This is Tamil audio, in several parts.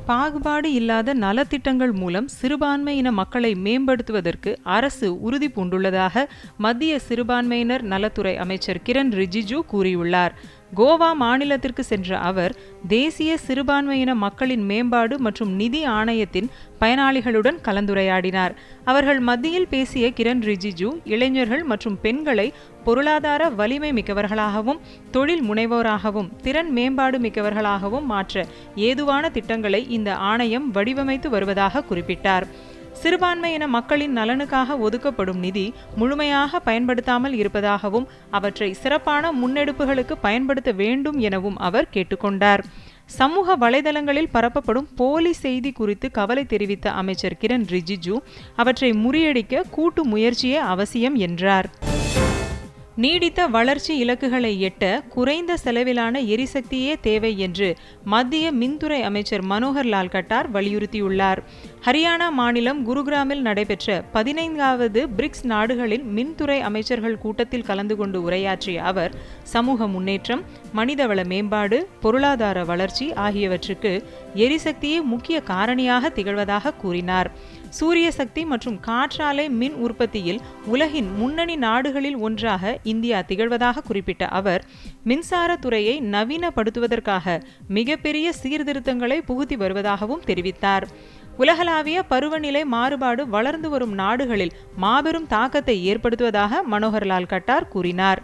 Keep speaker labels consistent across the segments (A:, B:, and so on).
A: பாகுபாடு இல்லாத நலத்திட்டங்கள் மூலம் சிறுபான்மையின மக்களை மேம்படுத்துவதற்கு அரசு உறுதி பூண்டுள்ளதாக மத்திய சிறுபான்மையினர் நலத்துறை அமைச்சர் கிரண் ரிஜிஜு கூறியுள்ளார். கோவா மாநிலத்திற்கு சென்ற அவர் தேசிய சிறுபான்மையின மக்களின் மேம்பாடு மற்றும் நிதி ஆணையத்தின் பயனாளிகளுடன் கலந்துரையாடினார். அவர்கள் மத்தியில் பேசிய கிரண் ரிஜிஜு இளைஞர்கள் மற்றும் பெண்களை பொருளாதார வலிமை மிக்கவர்களாகவும் தொழில் முனைவோராகவும் திறன் மேம்பாடு மிக்கவர்களாகவும் மாற்ற ஏதுவான திட்டங்களை இந்த ஆணையம் வடிவமைத்து வருவதாக குறிப்பிட்டார். சிறுபான்மையின மக்களின் நலனுக்காக ஒதுக்கப்படும் நிதி முழுமையாக பயன்படுத்தாமல் இருப்பதாகவும் அவற்றை சிறப்பான முன்னெடுப்புகளுக்கு பயன்படுத்த வேண்டும் எனவும் அவர் கேட்டுக்கொண்டார். சமூக வலைதளங்களில் பரப்பப்படும் போலி செய்தி குறித்து கவலை தெரிவித்த அமைச்சர் கிரண் ரிஜிஜு அவற்றை முறியடிக்க கூட்டு முயற்சியே அவசியம் என்றார். நீடித்த வளர்ச்சி இலக்குகளை எட்ட குறைந்த செலவிலான எரிசக்தியே தேவை என்று மத்திய மின்துறை அமைச்சர் மனோகர் லால் கட்டார் வலியுறுத்தியுள்ளார். ஹரியானா மாநிலம் குருகிராமில் நடைபெற்ற 15வது பிரிக்ஸ் நாடுகளின் மின்துறை அமைச்சர்கள் கூட்டத்தில் கலந்து கொண்டு உரையாற்றிய அவர் சமூக முன்னேற்றம், மனிதவள மேம்பாடு, பொருளாதார வளர்ச்சி ஆகியவற்றுக்கு எரிசக்தியே முக்கிய காரணியாக திகழ்வதாக கூறினார். சூரிய சக்தி மற்றும் காற்றாலை மின் உற்பத்தியில் உலகின் முன்னணி நாடுகளில் ஒன்றாக இந்தியா திகழ்வதாக குறிப்பிட்ட அவர் மின்சார துறையை நவீனப்படுத்துவதற்காக மிகப்பெரிய சீர்திருத்தங்களை புகுத்தி வருவதாகவும் தெரிவித்தார். உலகளாவிய பருவநிலை மாறுபாடு வளர்ந்து வரும் நாடுகளில் மாபெரும் தாக்கத்தை ஏற்படுத்துவதாக மனோகர் லால் கட்டார் கூறினார்.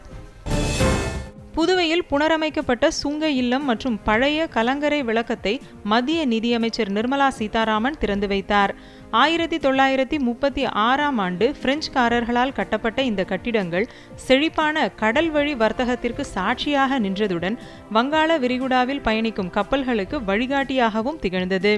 A: புதுவையில் புனரமைக்கப்பட்ட சுங்க இல்லம் மற்றும் பழைய கலங்கரை விளக்கத்தை மத்திய நிதியமைச்சர் நிர்மலா சீதாராமன் திறந்து வைத்தார். 1936ஆம் ஆண்டு பிரெஞ்சுக்காரர்களால் கட்டப்பட்ட இந்த கட்டிடங்கள் செழிப்பான கடல் வழி வர்த்தகத்திற்கு சாட்சியாக நின்றதுடன் வங்காள விரிகுடாவில் பயணிக்கும் கப்பல்களுக்கு வழிகாட்டியாகவும் திகழ்ந்தது.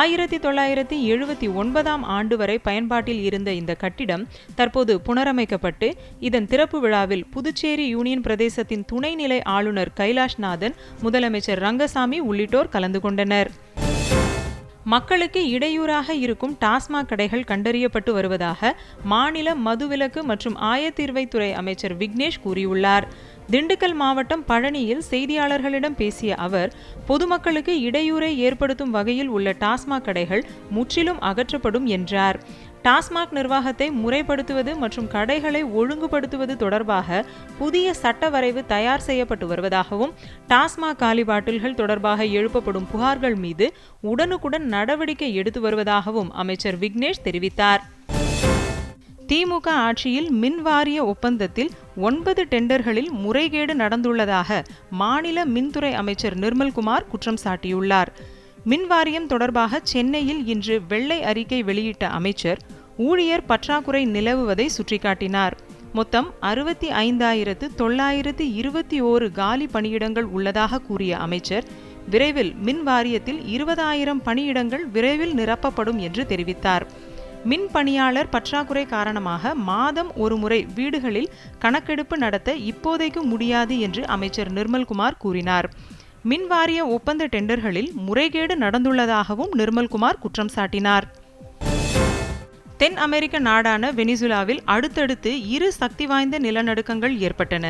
A: 1979ஆம் ஆண்டு வரை பயன்பாட்டில் இருந்த இந்த கட்டிடம் தற்போது புனரமைக்கப்பட்டு இதன் திறப்பு விழாவில் புதுச்சேரி யூனியன் பிரதேசத்தின் துணைநிலை ஆளுநர் கைலாஷ்நாதன், முதலமைச்சர் ரங்கசாமி உள்ளிட்டோர் கலந்து கொண்டனர். மக்களுக்கு இடையூறாக இருக்கும் டாஸ்மாக் கடைகள் கண்டறியப்பட்டு வருவதாக மாநில மதுவிலக்கு மற்றும் ஆயத்தீர்வைத்துறை அமைச்சர் விக்னேஷ் கூறியுள்ளார். திண்டுக்கல் மாவட்டம் பழனியில் செய்தியாளர்களிடம் பேசிய அவர் பொதுமக்களுக்கு இடையூறை ஏற்படுத்தும் வகையில் உள்ள டாஸ்மாக் கடைகள் முற்றிலும் அகற்றப்படும் என்றார். டாஸ்மாக் நிர்வாகத்தை முறைப்படுத்துவது மற்றும் கடைகளை ஒழுங்குபடுத்துவது தொடர்பாக புதிய சட்ட வரைவு தயார் செய்யப்பட்டு வருவதாகவும் டாஸ்மாக் காலி பாட்டில்கள் தொடர்பாக எழுப்பப்படும் புகார்கள் மீது உடனுக்குடன் நடவடிக்கை எடுத்து வருவதாகவும் அமைச்சர் விக்னேஷ் தெரிவித்தார். திமுக ஆட்சியில் மின்வாரிய ஒப்பந்தத்தில் 9 டெண்டர்களில் முறைகேடு நடந்துள்ளதாக மாநில மின்துறை அமைச்சர் நிர்மல்குமார் குற்றம் சாட்டியுள்ளார். மின்வாரியம் தொடர்பாக சென்னையில் இன்று வெள்ளை அறிக்கை வெளியிட்ட அமைச்சர் ஊழியர் பற்றாக்குறை நிலவுவதை சுட்டிக்காட்டினார். மொத்தம் 65,921 காலி பணியிடங்கள் உள்ளதாக கூறிய அமைச்சர் விரைவில் மின் வாரியத்தில் 20,000 பணியிடங்கள் விரைவில் நிரப்பப்படும் என்று தெரிவித்தார். மின் பணியாளர் பற்றாக்குறை காரணமாக மாதம் ஒரு முறை வீடுகளில் கணக்கெடுப்பு நடத்த இப்போதைக்கு முடியாது என்று அமைச்சர் நிர்மல்குமார் கூறினார். மின்வாரிய ஒப்பந்த டெண்டர்களில் முறைகேடு நடந்துள்ளதாகவும் நிர்மல்குமார் குற்றம் சாட்டினார். தென் அமெரிக்க நாடான வெனிசுலாவில் அடுத்தடுத்து 2 சக்தி வாய்ந்த நிலநடுக்கங்கள் ஏற்பட்டன.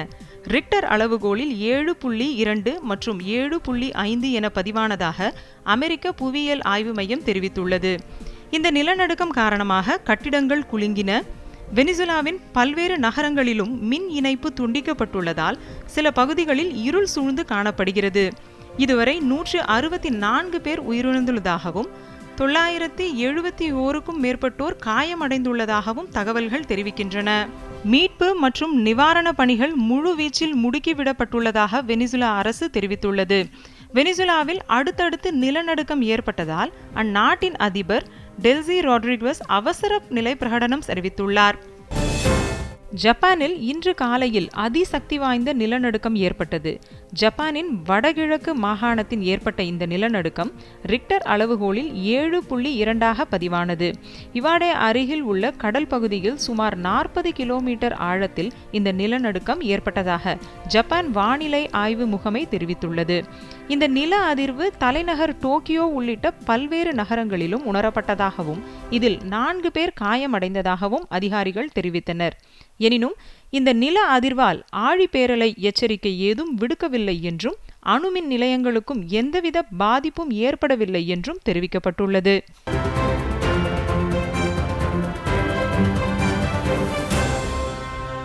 A: ரிக்டர் அளவுகோலில் 7.2 மற்றும் 7.5 என பதிவானதாக அமெரிக்க புவியியல் ஆய்வு மையம் தெரிவித்துள்ளது. இந்த நிலநடுக்கம் காரணமாக கட்டிடங்கள் குலுங்கின. வெனிசுலாவின் பல்வேறு நகரங்களிலும் மின் இணைப்பு துண்டிக்கப்பட்டுள்ளதால் சில பகுதிகளில் இருள் சூழ்ந்து காணப்படுகிறது. இதுவரை 164 பேர் உயிரிழந்துள்ளதாகவும் 971க்கும் மேற்பட்டோர் காயமடைந்துள்ளதாகவும் தகவல்கள் தெரிவிக்கின்றன. மீட்பு மற்றும் நிவாரண பணிகள் முழு வீச்சில் முடுக்கிவிடப்பட்டுள்ளதாக வெனிசுலா அரசு தெரிவித்துள்ளது. வெனிசுலாவில் அடுத்தடுத்து நிலநடுக்கம் ஏற்பட்டதால் அந்நாட்டின் அதிபர் டெல்சி ராட்ரிகஸ் அவசர நிலை பிரகடனம் அறிவித்துள்ளார். ஜப்பானில் இன்று காலையில் அதிசக்தி வாய்ந்த நிலநடுக்கம் ஏற்பட்டது. ஜப்பானின் வடகிழக்கு மாகாணத்தின் ஏற்பட்ட இந்த நிலநடுக்கம் ரிக்டர் அளவுகோலில் 7.2 பதிவானது. இவாடே அருகில் உள்ள கடல் பகுதியில் சுமார் 40 கிலோமீட்டர் ஆழத்தில் இந்த நிலநடுக்கம் ஏற்பட்டதாக ஜப்பான் வானிலை ஆய்வு முகமை தெரிவித்துள்ளது. இந்த நில அதிர்வு தலைநகர் டோக்கியோ உள்ளிட்ட பல்வேறு நகரங்களிலும் உணரப்பட்டதாகவும் இதில் 4 பேர் காயமடைந்ததாகவும் அதிகாரிகள் தெரிவித்தனர். எனினும் இந்த நில அதிர்வால் ஆழிப்பேரலை எச்சரிக்கை ஏதும் விடுக்கவில்லை என்றும் அணுமின் நிலையங்களுக்கும் எந்தவித பாதிப்பும் ஏற்படவில்லை என்றும் தெரிவிக்கப்பட்டுள்ளது.